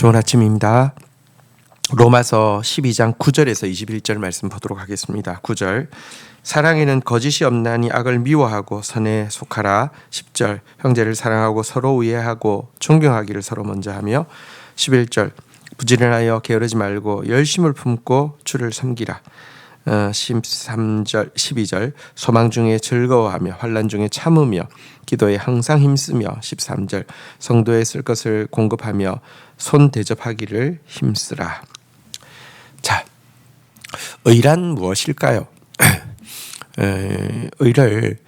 좋은 아침입니다. 로마서 12장 9절에서 21절 말씀 보도록 하겠습니다. 9절 사랑에는 거짓이 없나니 악을 미워하고 선에 속하라. 10절 형제를 사랑하고 서로 우애하고 존경하기를 서로 먼저 하며 11절 부지런하여 게으르지 말고 열심을 품고 주를 섬기라. 13절 12절 소망 중에 즐거워하며 환난 중에 참으며 기도에 항상 힘쓰며 13절 성도에 쓸 것을 공급하며 손 대접하기를 힘쓰라. 자, 의란 무엇일까요? 의를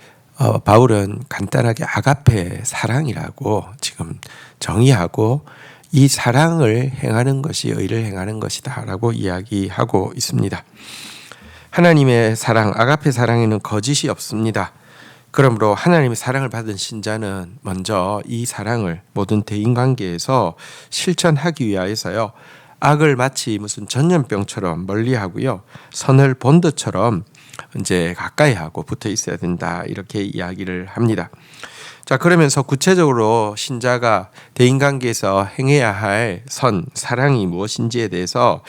바울은 간단하게 아가페 사랑이라고 지금 정의하고 이 사랑을 행하는 것이 의를 행하는 것이다 라고 이야기하고 있습니다. 하나님의 사랑, 아가페 사랑에는 거짓이 없습니다. 그러므로 하나님의 사랑을 받은 신자는 먼저 이 사랑을 모든 대인관계에서 실천하기 위하여서요, 악을 마치 무슨 전염병처럼 멀리하고요, 선을 본드처럼 이제 가까이 하고 붙어 있어야 된다, 이렇게 이야기를 합니다. 자, 그러면서 구체적으로 신자가 대인관계에서 행해야 할 선, 사랑이 무엇인지에 대해서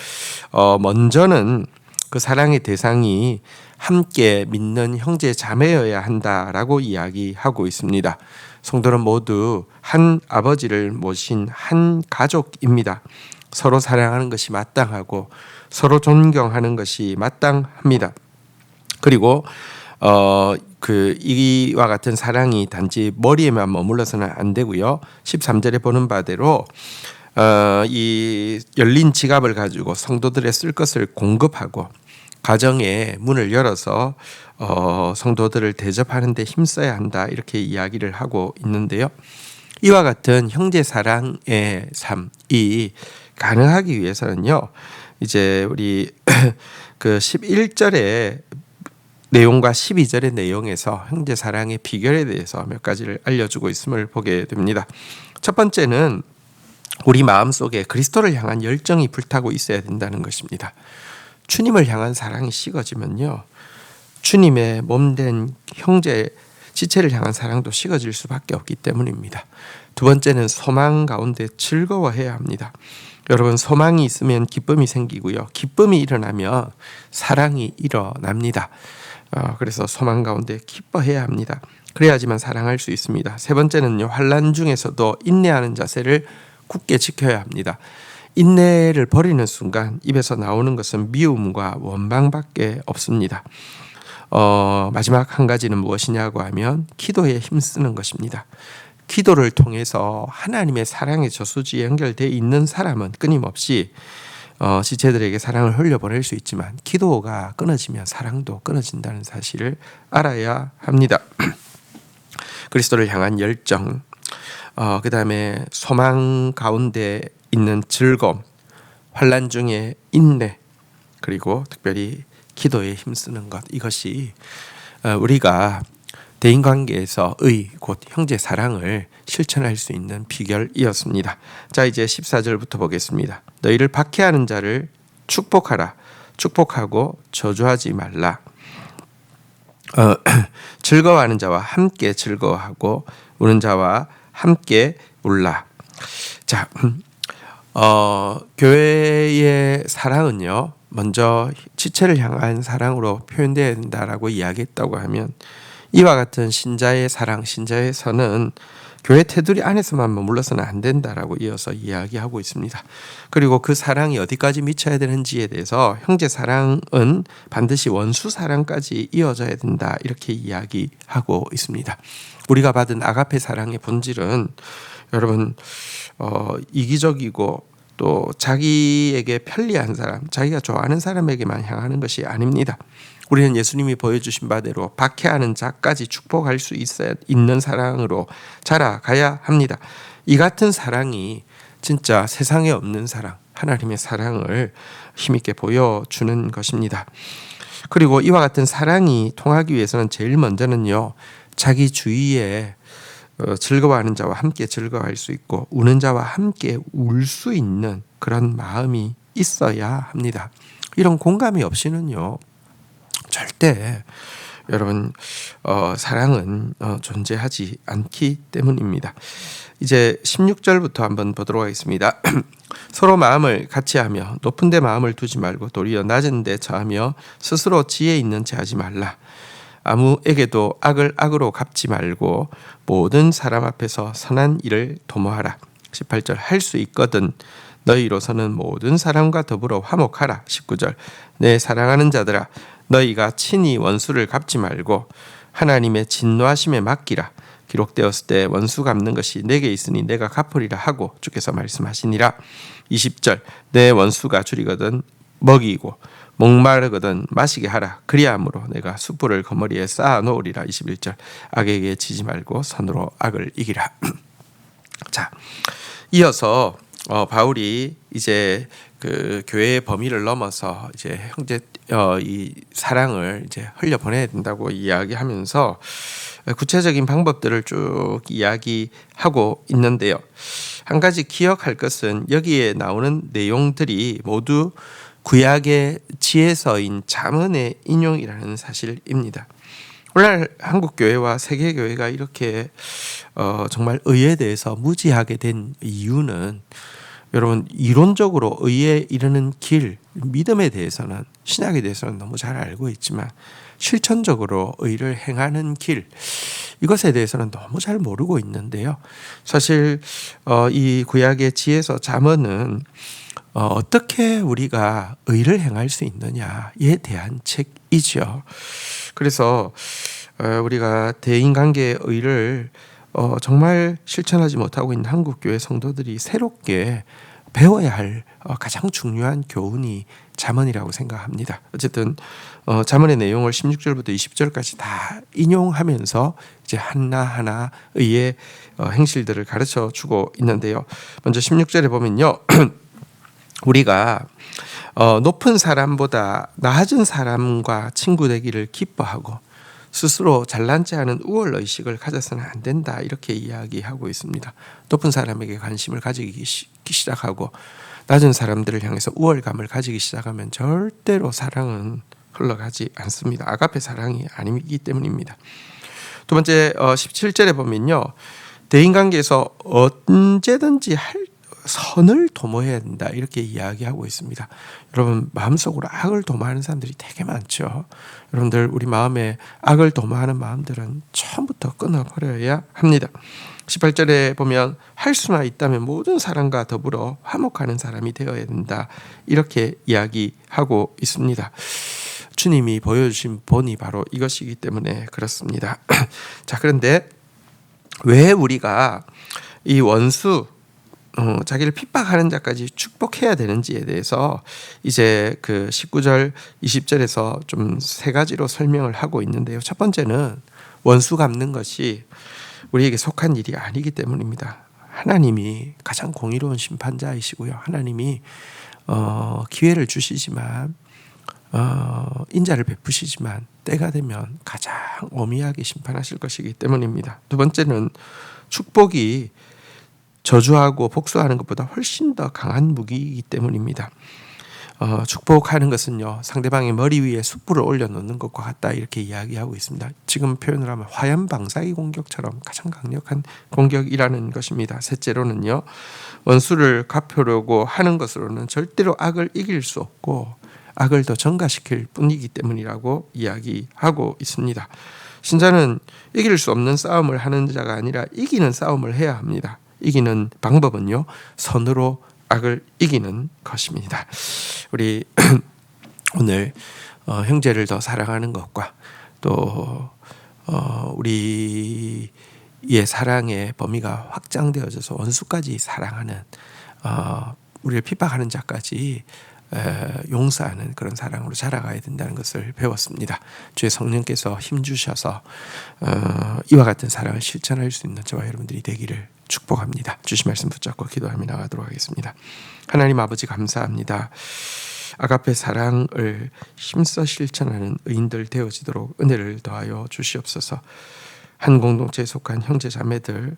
먼저는 그 사랑의 대상이 함께 믿는 형제 자매여야 한다라고 이야기하고 있습니다. 성도는 모두 한 아버지를 모신 한 가족입니다. 서로 사랑하는 것이 마땅하고 서로 존경하는 것이 마땅합니다. 그리고 이와 같은 사랑이 단지 머리에만 머물러서는 안 되고요. 13절에 보는 바대로 이 열린 지갑을 가지고 성도들의 쓸 것을 공급하고 가정의 문을 열어서 성도들을 대접하는 데 힘써야 한다, 이렇게 이야기를 하고 있는데요. 이와 같은 형제 사랑의 삶이 가능하기 위해서는요, 이제 우리 그 11절의 내용과 12절의 내용에서 형제 사랑의 비결에 대해서 몇 가지를 알려주고 있음을 보게 됩니다. 첫 번째는 우리 마음속에 그리스도를 향한 열정이 불타고 있어야 된다는 것입니다. 주님을 향한 사랑이 식어지면요, 주님의 몸된 형제 지체를 향한 사랑도 식어질 수밖에 없기 때문입니다. 두 번째는 소망 가운데 즐거워해야 합니다. 여러분, 소망이 있으면 기쁨이 생기고요, 기쁨이 일어나면 사랑이 일어납니다. 그래서 소망 가운데 기뻐해야 합니다. 그래야지만 사랑할 수 있습니다. 세 번째는요, 환난 중에서도 인내하는 자세를 굳게 지켜야 합니다. 인내를 버리는 순간 입에서 나오는 것은 미움과 원망밖에 없습니다. 마지막 한 가지는 무엇이냐고 하면 기도에 힘쓰는 것입니다. 기도를 통해서 하나님의 사랑의 저수지에 연결되어 있는 사람은 끊임없이 지체들에게 사랑을 흘려보낼 수 있지만, 기도가 끊어지면 사랑도 끊어진다는 사실을 알아야 합니다. 그리스도를 향한 열정, 그 다음에 소망 가운데 있는 즐거움, 환난 중에 인내, 그리고 특별히 기도에 힘쓰는 것, 이것이 우리가 대인관계에서 의, 곧 형제 사랑을 실천할 수 있는 비결이었습니다. 자, 이제 14절부터 보겠습니다. 너희를 박해하는 자를 축복하라. 축복하고 저주하지 말라. 즐거워하는 자와 함께 즐거워하고 우는 자와 함께 울라. 자, 교회의 사랑은요, 먼저 지체를 향한 사랑으로 표현되어야 된다라고 이야기했다고 하면, 이와 같은 신자의 사랑, 신자의 선은 교회 테두리 안에서만 머물러서는 안 된다라고 이어서 이야기하고 있습니다. 그리고 그 사랑이 어디까지 미쳐야 되는지에 대해서 형제 사랑은 반드시 원수 사랑까지 이어져야 된다, 이렇게 이야기하고 있습니다. 우리가 받은 아가페 사랑의 본질은 여러분, 이기적이고 또 자기에게 편리한 사람, 자기가 좋아하는 사람에게만 향하는 것이 아닙니다. 우리는 예수님이 보여주신 바대로 박해하는 자까지 축복할 수 있는 사랑으로 자라가야 합니다. 이 같은 사랑이 진짜 세상에 없는 사랑, 하나님의 사랑을 힘있게 보여주는 것입니다. 그리고 이와 같은 사랑이 통하기 위해서는 제일 먼저는요, 자기 주위에 즐거워하는 자와 함께 즐거워할 수 있고 우는 자와 함께 울 수 있는 그런 마음이 있어야 합니다. 이런 공감이 없이는요, 절대 여러분 사랑은 존재하지 않기 때문입니다. 이제 16절부터 한번 보도록 하겠습니다. 서로 마음을 같이 하며 높은 데 마음을 두지 말고 도리어 낮은 데 처하며 스스로 지혜 있는 체 하지 말라. 아무에게도 악을 악으로 갚지 말고 모든 사람 앞에서 선한 일을 도모하라. 18절 할 수 있거든 너희로서는 모든 사람과 더불어 화목하라. 19절 내 사랑하는 자들아 너희가 친히 원수를 갚지 말고 하나님의 진노하심에 맡기라. 기록되었을 때 원수 갚는 것이 내게 있으니 내가 갚으리라 하고 주께서 말씀하시니라. 20절 내 원수가 줄이거든 먹이고 목마르거든 마시게 하라. 그리함으로 내가 숯불을 거머리에 쌓아 놓으리라. 21절 악에게 지지 말고 선으로 악을 이기라. 자, 이어서 바울이 이제 그 교회의 범위를 넘어서 이제 형제 이 사랑을 이제 흘려 보내야 된다고 이야기하면서 구체적인 방법들을 쭉 이야기하고 있는데요. 한 가지 기억할 것은 여기에 나오는 내용들이 모두 구약의 지혜서인 잠언의 인용이라는 사실입니다. 오늘날 한국 교회와 세계 교회가 이렇게 정말 의에 대해서 무지하게 된 이유는 여러분 이론적으로 의에 이르는 길, 믿음에 대해서는 신약에 대해서는 너무 잘 알고 있지만 실천적으로 의를 행하는 길 이것에 대해서는 너무 잘 모르고 있는데요. 사실 이 구약의 지혜서 잠언은 어떻게 우리가 의를 행할 수 있느냐에 대한 책이죠. 그래서 우리가 대인관계의 의를 정말 실천하지 못하고 있는 한국교회 성도들이 새롭게 배워야 할 가장 중요한 교훈이 잠언이라고 생각합니다. 어쨌든 잠언의 내용을 16절부터 20절까지 다 인용하면서 이제 하나하나 의의 행실들을 가르쳐 주고 있는데요. 먼저 16절에 보면요. 우리가 높은 사람보다 낮은 사람과 친구 되기를 기뻐하고 스스로 잘난 체 하는 우월 의식을 가져서는 안 된다 이렇게 이야기하고 있습니다. 높은 사람에게 관심을 가지기 시작하고 낮은 사람들을 향해서 우월감을 가지기 시작하면 절대로 사랑은 흘러가지 않습니다. 아가페 사랑이 아니기 때문입니다. 두 번째 17절에 보면요. 대인관계에서 언제든지 선을 도모해야 된다 이렇게 이야기하고 있습니다. 여러분 마음속으로 악을 도모하는 사람들이 되게 많죠. 여러분들 우리 마음에 악을 도모하는 마음들은 처음부터 끊어버려야 합니다. 18절에 보면 할 수나 있다면 모든 사람과 더불어 화목하는 사람이 되어야 된다 이렇게 이야기하고 있습니다. 주님이 보여주신 본이 바로 이것이기 때문에 그렇습니다. 자, 그런데 왜 우리가 이 원수 자기를 핍박하는 자까지 축복해야 되는지에 대해서 이제 그 19절 20절에서 좀 세 가지로 설명을 하고 있는데요. 첫 번째는 원수 갚는 것이 우리에게 속한 일이 아니기 때문입니다. 하나님이 가장 공의로운 심판자이시고요. 하나님이 기회를 주시지만 인자를 베푸시지만 때가 되면 가장 엄하게 심판하실 것이기 때문입니다. 두 번째는 축복이 저주하고 복수하는 것보다 훨씬 더 강한 무기이기 때문입니다. 축복하는 것은요 상대방의 머리 위에 숯불을 올려놓는 것과 같다 이렇게 이야기하고 있습니다. 지금 표현을 하면 화염 방사기 공격처럼 가장 강력한 공격이라는 것입니다. 셋째로는요 원수를 갚으려고 하는 것으로는 절대로 악을 이길 수 없고 악을 더 증가시킬 뿐이기 때문이라고 이야기하고 있습니다. 신자는 이길 수 없는 싸움을 하는 자가 아니라 이기는 싸움을 해야 합니다. 이기는 방법은요 선으로 악을 이기는 것입니다. 우리 오늘 형제를 더 사랑하는 것과 또 우리의 사랑의 범위가 확장되어져서 원수까지 사랑하는 우리를 핍박하는 자까지 용서하는 그런 사랑으로 자라가야 된다는 것을 배웠습니다. 주의 성령께서 힘주셔서 이와 같은 사랑을 실천할 수 있는 저와 여러분들이 되기를 축복합니다. 주신 말씀 붙잡고 기도하며 나가도록 하겠습니다. 하나님 아버지 감사합니다. 아가페 사랑을 힘써 실천하는 의인들 되어지도록 은혜를 더하여 주시옵소서. 한 공동체에 속한 형제 자매들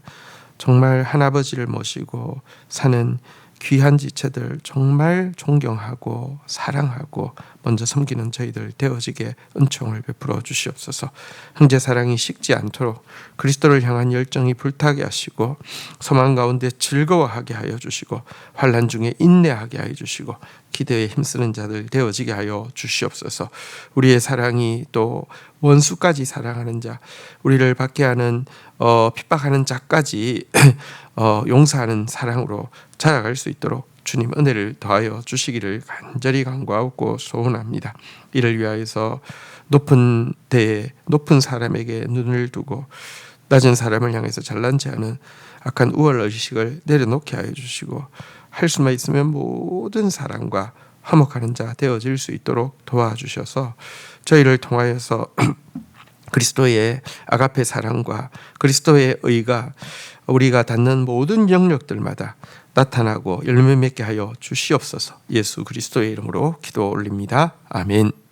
정말 하나버지를 모시고 사는 귀한 지체들 정말 존경하고 사랑하고 먼저 섬기는 저희들 되어지게 은총을 베풀어 주시옵소서. 형제 사랑이 식지 않도록 그리스도를 향한 열정이 불타게 하시고 소망 가운데 즐거워하게 하여 주시고 환난 중에 인내하게 하여 주시고 기대에 힘쓰는 자들 되어지게 하여 주시옵소서. 우리의 사랑이 또 원수까지 사랑하는 자, 우리를 받게 하는 핍박하는 자까지 용서하는 사랑으로 자라갈 수 있도록 주님 은혜를 더하여 주시기를 간절히 간구하고 소원합니다. 이를 위하여서 높은 데에 높은 사람에게 눈을 두고 낮은 사람을 향해서 잘난 체 하는 악한 우월 의식을 내려놓게 하여 주시고 할 수만 있으면 모든 사람과 화목하는 자 되어질 수 있도록 도와주셔서 저희를 통하여서 그리스도의 아가페 사랑과 그리스도의 의가 우리가 닿는 모든 영역들마다 나타나고 열매 맺게 하여 주시옵소서. 예수 그리스도의 이름으로 기도 올립니다. 아멘.